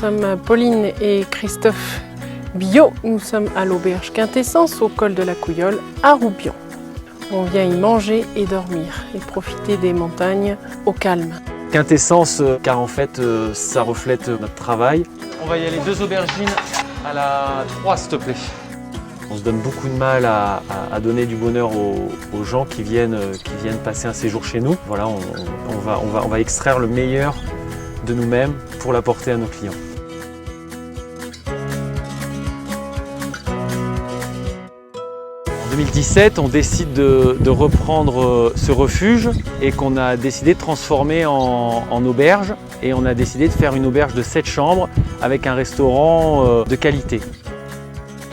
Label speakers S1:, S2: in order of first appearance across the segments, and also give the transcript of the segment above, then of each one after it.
S1: sommes Pauline et Christophe Bio. Nous sommes à l'auberge Quintessence, au col de la Couillole, à Roubion. On vient y manger et dormir et profiter des montagnes au calme.
S2: Quintessence, car en fait, ça reflète notre travail. On va y aller 2 aubergines à la 3, s'il te plaît. On se donne beaucoup de mal à donner du bonheur aux gens qui viennent passer un séjour chez nous. Voilà, on va extraire le meilleur de nous-mêmes pour l'apporter à nos clients. En 2017, on décide de reprendre ce refuge et qu'on a décidé de transformer en auberge. Et on a décidé de faire une auberge de 7 chambres avec un restaurant de qualité.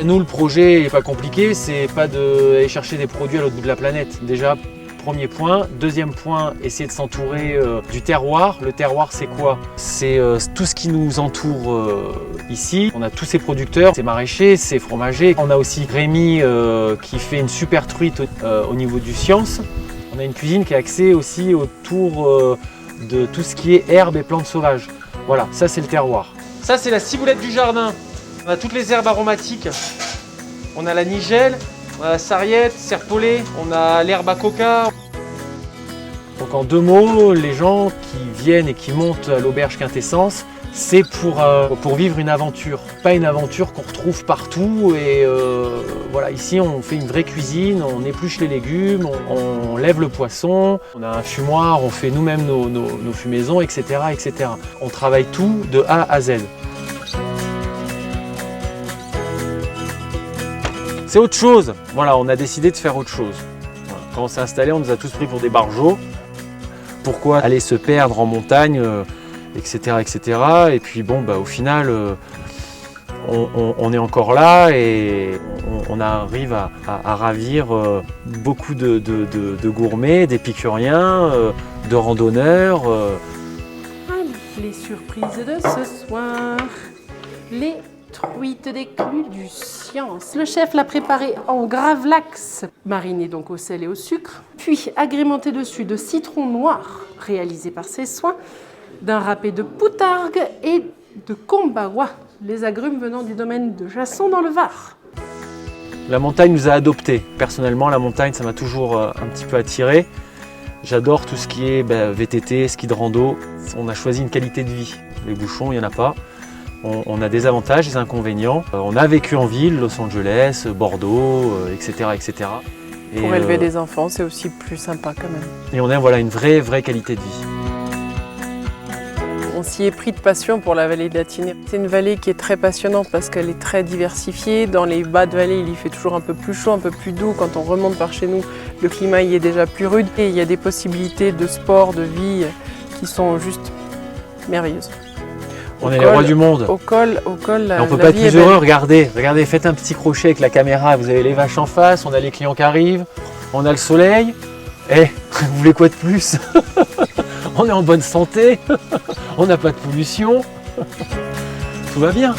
S2: Nous, le projet n'est pas compliqué, c'est pas d'aller chercher des produits à l'autre bout de la planète. Déjà, premier point. Deuxième point, essayer de s'entourer du terroir. Le terroir, c'est quoi? C'est tout ce qui nous entoure ici. On a tous ces producteurs, ces maraîchers, ces fromagers. On a aussi Rémi qui fait une super truite au niveau du Science. On a une cuisine qui est axée aussi autour de tout ce qui est herbes et plantes sauvages. Voilà, ça c'est le terroir. Ça c'est la ciboulette du jardin. On a toutes les herbes aromatiques. On a la nigelle, on a la sarriette, serpolet, on a l'herbe à coca. Donc en 2 mots, les gens qui viennent et qui montent à l'auberge Quintessence, c'est pour vivre une aventure. Pas une aventure qu'on retrouve partout. Et voilà, ici on fait une vraie cuisine, on épluche les légumes, on lève le poisson, on a un fumoir, on fait nous-mêmes nos fumaisons, etc., etc. On travaille tout de A à Z. C'est autre chose. Voilà, on a décidé de faire autre chose. Voilà. Quand on s'est installé, on nous a tous pris pour des barjots. Pourquoi aller se perdre en montagne, etc., etc. Et puis bon, au final, on est encore là et on arrive à ravir beaucoup de gourmets, d'épicuriens, de randonneurs.
S1: Les surprises de ce soir. Les truite d'éclus du Science. Le chef l'a préparé en gravlax, mariné donc au sel et au sucre, puis agrémenté dessus de citron noir, réalisé par ses soins, d'un râpé de poutargue et de kombawa, les agrumes venant du domaine de Jasson dans le Var.
S2: La montagne nous a adoptés. Personnellement, la montagne, ça m'a toujours un petit peu attiré. J'adore tout ce qui est VTT, ski de rando. On a choisi une qualité de vie. Les bouchons, il n'y en a pas. On a des avantages, des inconvénients. On a vécu en ville, Los Angeles, Bordeaux, etc., etc.
S1: Pour élever des enfants, c'est aussi plus sympa quand même.
S2: Et on a une vraie qualité de vie.
S1: On s'y est pris de passion pour la vallée de la Tinée. C'est une vallée qui est très passionnante parce qu'elle est très diversifiée. Dans les bas de vallée, il y fait toujours un peu plus chaud, un peu plus doux. Quand on remonte par chez nous, le climat y est déjà plus rude. Et il y a des possibilités de sport, de vie qui sont juste merveilleuses.
S2: On est les rois du monde.
S1: Au col,
S2: on ne peut pas être plus heureux. Regardez, faites un petit crochet avec la caméra. Vous avez les vaches en face, on a les clients qui arrivent, on a le soleil. Vous voulez quoi de plus? On est en bonne santé, on n'a pas de pollution. Tout va bien.